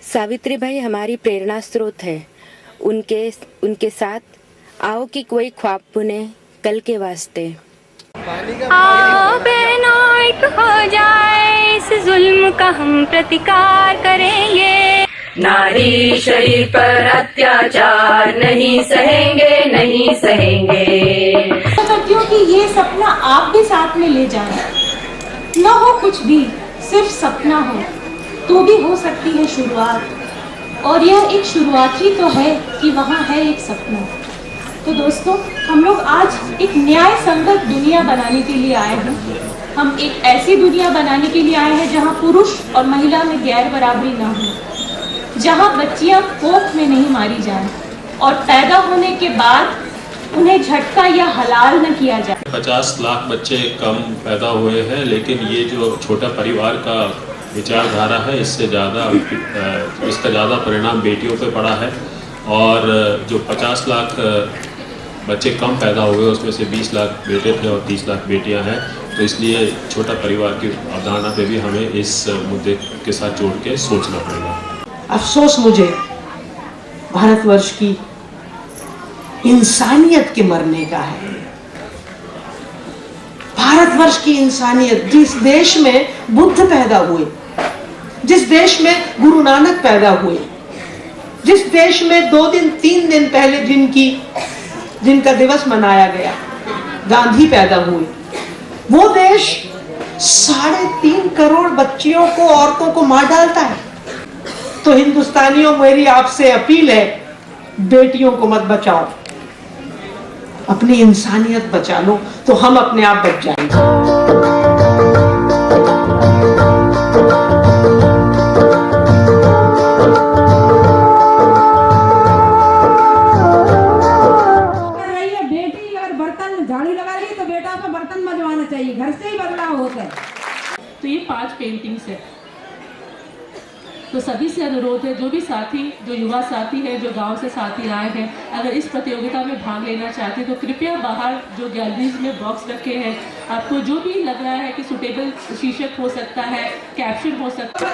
सावित्रीबाई हमारी प्रेरणा स्रोत है। उनके साथ आओ कि कोई ख्वाब बुने कल के वास्ते। आओ बहनों एक हो जाए, इस जुल्म का हम प्रतिकार करेंगे। नारी शरीर पर अत्याचार नहीं सहेंगे, नहीं सहेंगे। क्योंकि ये सपना आप भी साथ में ले जाएं। न हो कुछ भी, सिर्फ सपना हो तो भी हो सकती है शुरुआत। और यह एक शुरुआत ही तो है कि वहाँ है एक सपना। तो दोस्तों, हम लोग आज एक न्याय संगत दुनिया बनाने के लिए आए हैं। हम एक ऐसी दुनिया बनाने के लिए आए हैं जहाँ पुरुष और महिला में गैर बराबरी ना हो, जहाँ बच्चियाँ कोख में नहीं मारी जाएं और पैदा होने के बाद उन्हें झटका या हलाल न किया जाए। 50 लाख बच्चे कम पैदा हुए हैं, लेकिन ये जो छोटा परिवार का विचारधारा है, इसका ज़्यादा परिणाम बेटियों पे पड़ा है। और जो 50 लाख बच्चे कम पैदा हुए उसमें से 20 लाख बेटे थे और 30 लाख बेटियां हैं। तो इसलिए छोटा परिवार की अवधारणा पे भी हमें इस मुद्दे के साथ जोड़ के सोचना पड़ेगा। अफसोस मुझे भारतवर्ष की इंसानियत के मरने का है। भारतवर्ष की इंसानियत, जिस देश में बुद्ध पैदा हुए, जिस देश में गुरु नानक पैदा हुए, जिस देश में 2 दिन 3 दिन पहले जिनका दिवस मनाया गया, गांधी पैदा हुए, वो देश 3.5 करोड़ बच्चियों को, औरतों को मार डालता है। तो हिंदुस्तानियों, मेरी आपसे अपील है, बेटियों को मत बचाओ, अपनी इंसानियत बचा लो, तो हम अपने आप बच जाएंगे। बेटी अगर बर्तन झाड़ू लगा रही है तो बेटा को बर्तन मजवाना चाहिए, घर से ही बदलाव होता है। तो ये 5 पेंटिंग्स है। तो सभी से अनुरोध है, जो भी साथी, जो युवा साथी है, जो गांव से साथी आए हैं, अगर इस प्रतियोगिता में भाग लेना चाहते हैं तो कृपया बाहर जो गैलरीज में बॉक्स रखे हैं, आपको जो भी लग रहा है कि सुटेबल शीर्षक हो सकता है, कैप्शन हो सकता है।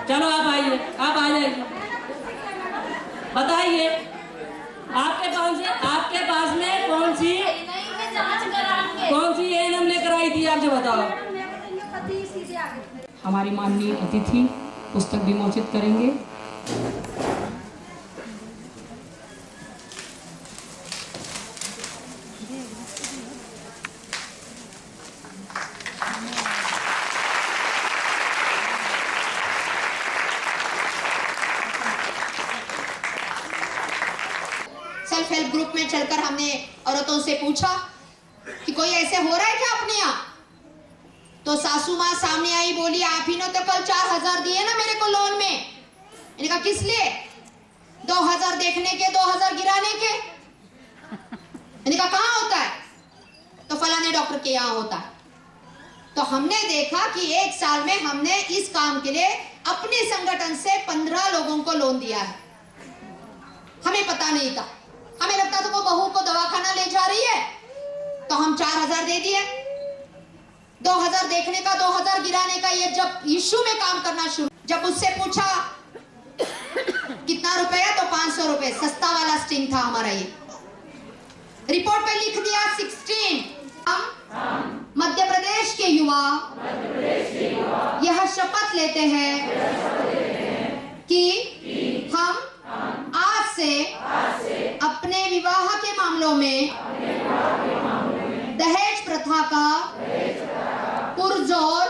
चलो आप आइए, आप आ जाइए, बताइए आपके पास में कौन सी एएनएम लेकर आई थी, आप जो बताओ। हमारी माननीय अतिथि पुस्तक विमोचित करेंगे। सेल्फ हेल्प ग्रुप में चलकर हमने औरतों से पूछा कि कोई ऐसे हो रहा है क्या अपने यहाँ। तो सासू माँ सामने आई, बोली आप ही ने तो कल 4,000 दिए ना मेरे को लोन में। मैंने कहा किस लिए? 2,000 देखने के, 2,000 गिराने के। मैंने कहा कहाँ होता है? तो फलाने डॉक्टर के यहाँ होता है। तो हमने देखा कि 1 साल में हमने इस काम के लिए अपने संगठन से 15 लोगों को लोन दिया है। हमें पता नहीं था, हमें लगता था वो बहू को दवाखाना ले जा रही है, तो हम 4,000 दे दिए। 2,000 देखने का, 2,000 गिराने का, ये जब इशू में काम करना शुरू, जब उससे पूछा कितना रुपया, तो 500 रुपए, सस्ता वाला स्टिंग था हमारा। ये रिपोर्ट पे लिख दिया 16। हम मध्य प्रदेश के युवा यह शपथ लेते हैं कि हम आज से अपने विवाह के मामलों में दहेज प्रथा का पुरजोर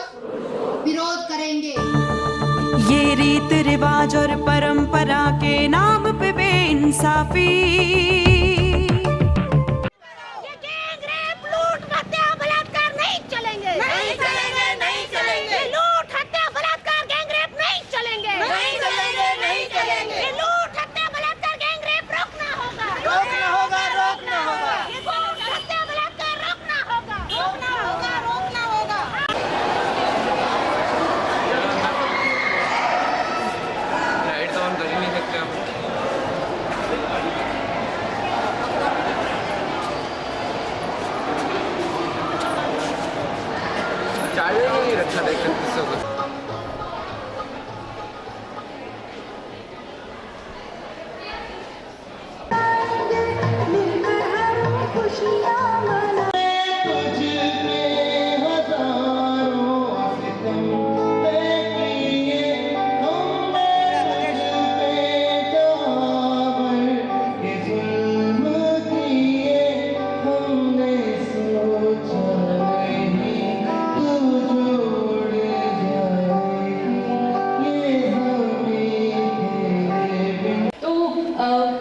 विरोध करेंगे। ये रीत रिवाज और परंपरा के नाम पे बेइंसाफी, ये गैंग रेप, लूट, हत्या, बलात्कार नहीं चलेंगे, नहीं चलेंगे, नहीं चलेंगे। लूट, हत्या, बलात्कार, गैंग रेप नहीं चलेंगे, नहीं चलेंगे, नहीं चलेंगे। लूट, हत्या,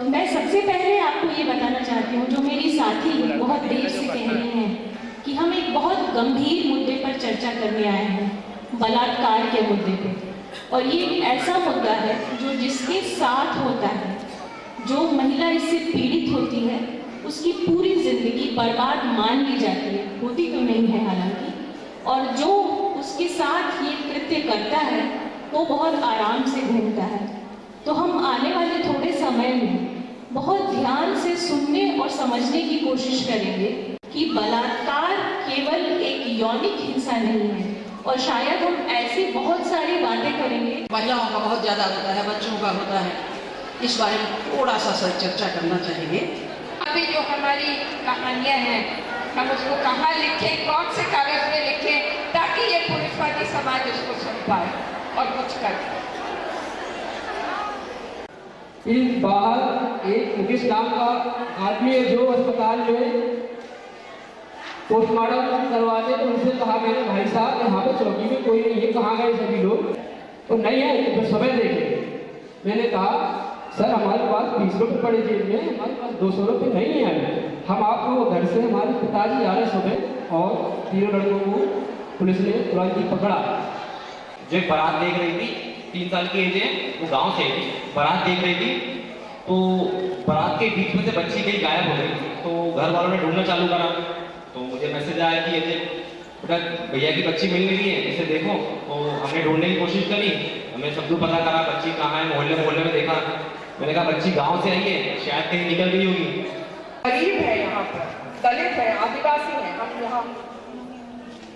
मैं सबसे पहले आपको ये बताना चाहती हूँ, जो मेरी साथी बहुत देर से कह रही हैं कि हम एक बहुत गंभीर मुद्दे पर चर्चा करने आए हैं, बलात्कार के मुद्दे पे। और ये ऐसा मुद्दा है जो जिसके साथ होता है, जो महिला इससे पीड़ित होती है, उसकी पूरी जिंदगी बर्बाद मान ली जाती है, होती तो नहीं है हालांकि, और जो उसके साथ ये कृत्य करता है वो बहुत आराम से घूमता है। तो हम आने वाले थोड़े समय में बहुत ध्यान से सुनने और समझने की कोशिश करेंगे कि बलात्कार केवल एक यौनिक हिंसा नहीं है, और शायद हम ऐसी बहुत सारी बातें करेंगे। महिलाओं का बहुत ज़्यादा होता है, बच्चों का होता है, इस बारे में थोड़ा सा चर्चा करना चाहिए। अभी जो हमारी कहानियाँ हैं, हम उसको कहाँ लिखें, कौन से कागज में लिखें, ताकि ये पुरुषवादी समाज उसको सुन पाए और कुछ कर पाए। इस बाहर एक मुकेश नाम का आदमी है जो अस्पताल में पोस्टमार्टम करवाते, तो उनसे कहा मैंने, भाई साहब यहाँ पे चौकी में कोई नहीं है, कहाँ गए सभी लोग? तो नहीं है, तो समय देखे। मैंने कहा सर हमारे पास 20 रुपये पड़े जेब में, हमारे पास 200 रुपये नहीं है। हम आपको घर से हमारे पिताजी आ रहे सुबह, और 3 लड़कों को पुलिस ने तुरंत ही पकड़ा। जो एक बारात देख रही थी, 3 साल की एज है, वो गांव से थी, बारात देख रही थी, तो बारात के बीच में से बच्ची कहीं गायब हो गई। तो घर वालों ने ढूंढना चालू करा, तो मुझे मैसेज आया कि ऐसे बेटा भैया की बच्ची मिल रही है, इसे देखो। तो हमने ढूंढने की कोशिश करी, हमें सब कुछ पता करा बच्ची कहाँ है, मोहल्ले में देखा। मैंने कहा बच्ची गाँव से आई है, शायद कहीं निकल गई होगी। गरीब है यहाँ पर, दलित है, आदिवासी है, हम यहाँ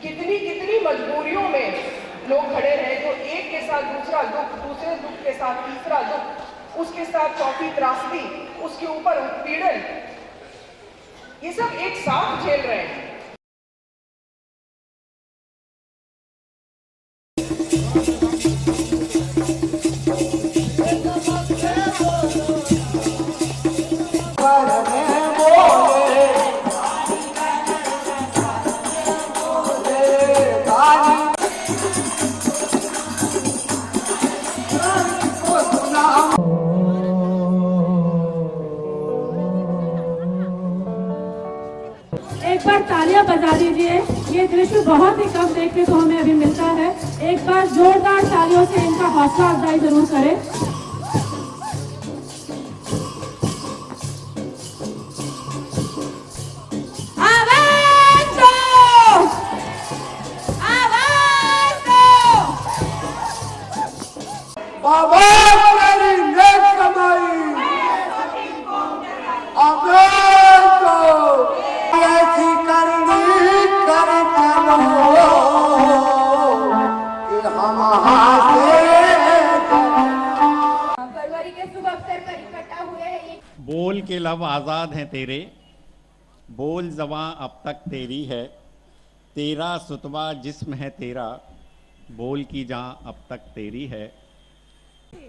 कितनी मजबूरियों में लोग खड़े रहे, जो एक के साथ दूसरा दुख, दूसरे दुख के साथ तीसरा दुख, उसके साथ चौथी त्रासदी, उसके ऊपर उत्पीड़न, ये सब एक साथ झेल रहे हैं। एक बार तालियां बजा दीजिए, ये दृश्य बहुत ही कम देखने को हमें अभी मिलता है। एक बार जोरदार तालियों से इनका हौसला अफजाई जरूर करें। आवाज दो, आवाज दो। फरवरी के शुभ अवसर पर इकट्ठा हुए हैं। बोल के लब आज़ाद हैं तेरे, बोल ज़बां अब तक तेरी है, तेरा सुतवा जिस्म है तेरा, बोल की जां अब तक तेरी है।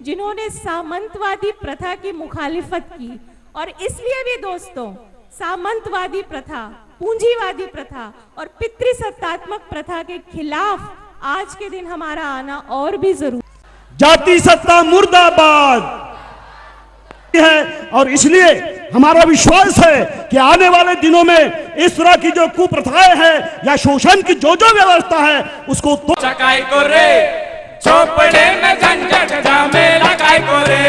जिन्होंने सामंतवादी प्रथा की मुखालिफत की, और इसलिए भी दोस्तों सामंतवादी प्रथा, पूंजीवादी प्रथा और पितृसत्तात्मक प्रथा के खिलाफ आज के दिन हमारा आना और भी जरूरी। जाति सत्ता मुर्दाबाद है, और इसलिए हमारा विश्वास है कि आने वाले दिनों में इस तरह की जो कुप्रथाएं हैं या शोषण की जो व्यवस्था है उसको तो चकाई को रे, चौपड़े में झंझट झमेला काय को रे,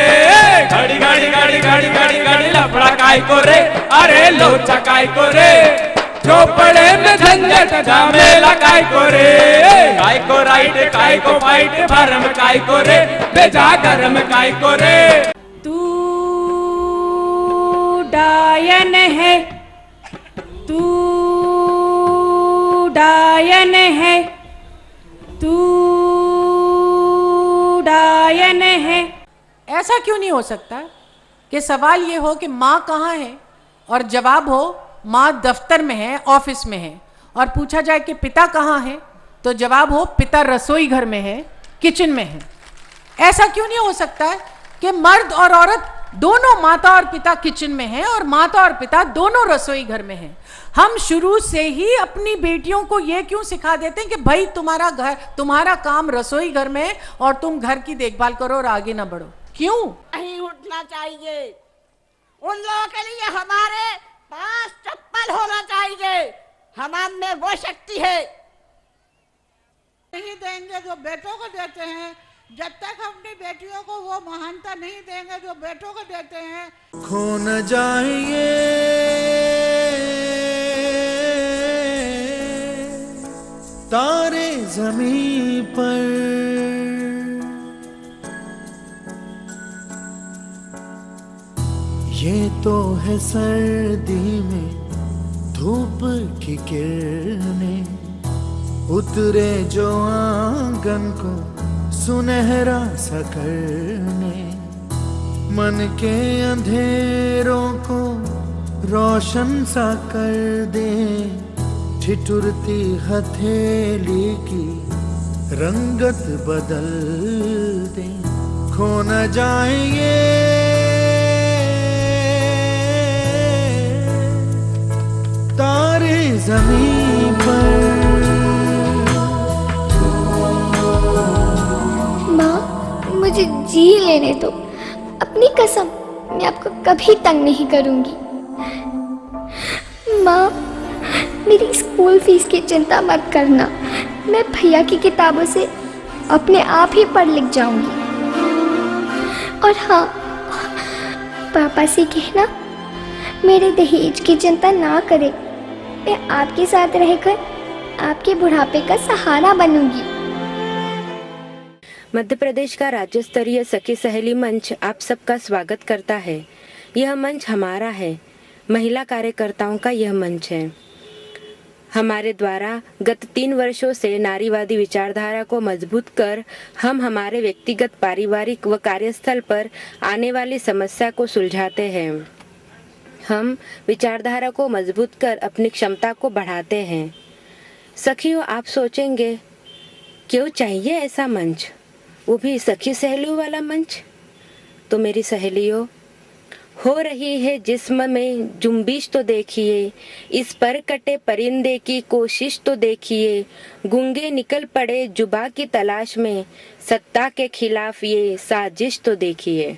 घड़ी घड़ी घड़ी घड़ी घड़ी घड़ी लफड़ा काय को रे, अरे लो चकाई को रे, चौपड़े में झंझट झमेला काय को रे, काय को राइट काय को फाइट, भरम काय को रे, बेजा गरम काय को रे। तू डायन है, तू डायन है, तू क्यों नहीं हो सकता कि सवाल ये हो कि माँ कहाँ है और जवाब हो माँ दफ्तर में है, ऑफिस में है, और पूछा जाए कि पिता कहाँ है तो जवाब हो पिता रसोई घर में है, किचन में है। ऐसा क्यों नहीं हो सकता है कि मर्द और औरत दोनों, माता और पिता किचन में हैं और माता और पिता दोनों रसोई घर में हैं? हम शुरू से ही अपनी बेटियों को ये क्यों सिखा देते हैं कि भाई तुम्हारा काम रसोई घर में है और तुम घर की देखभाल करो और आगे ना बढ़ो? क्यों नहीं उठना चाहिए? उन लोगों के लिए हमारे पास चप्पल होना चाहिए। हम में वो शक्ति है। नहीं देंगे जो बेटों को देते हैं, जब तक अपनी बेटियों को वो महानता नहीं देंगे जो बेटों को देते हैं। खो न जाएंगे तारे ज़मीं पर, ये तो है सर्दी में धूप की किरणें, उतरे जो आंगन को सुनहरा सा करने, मन के अंधेरों को रोशन सा कर दे, ठिठुरती हथेली की रंगत बदल दे। खो न जाएंगे तारे ज़मीं पर। मुझे जी लेने दो, अपनी कसम मैं आपको कभी तंग नहीं करूंगी। माँ, मेरी स्कूल फीस की चिंता मत करना, मैं भैया की किताबों से अपने आप ही पढ़ लिख जाऊंगी। और हाँ, पापा से कहना मेरे दहेज की चिंता ना करे, मैं आपके साथ रहकर आपके बुढ़ापे का सहारा बनूंगी। मध्य प्रदेश का राज्य स्तरीय सखी सहेली मंच आप सबका स्वागत करता है। यह मंच हमारा है, महिला कार्यकर्ताओं का यह मंच है। हमारे द्वारा गत 3 वर्षों से नारीवादी विचारधारा को मजबूत कर हम हमारे व्यक्तिगत, पारिवारिक व कार्यस्थल पर आने वाली समस्या को सुलझाते हैं। हम विचारधारा को मजबूत कर अपनी क्षमता को बढ़ाते हैं। सखियों, आप सोचेंगे क्यों चाहिए ऐसा मंच, वो भी सखी सहेलियों वाला मंच? तो मेरी सहेलियों, हो रही है जिस्म में जुम्बिश तो देखिए, इस पर कटे परिंदे की कोशिश तो देखिए, गूंगे निकल पड़े जुबा की तलाश में, सत्ता के खिलाफ ये साजिश तो देखिए।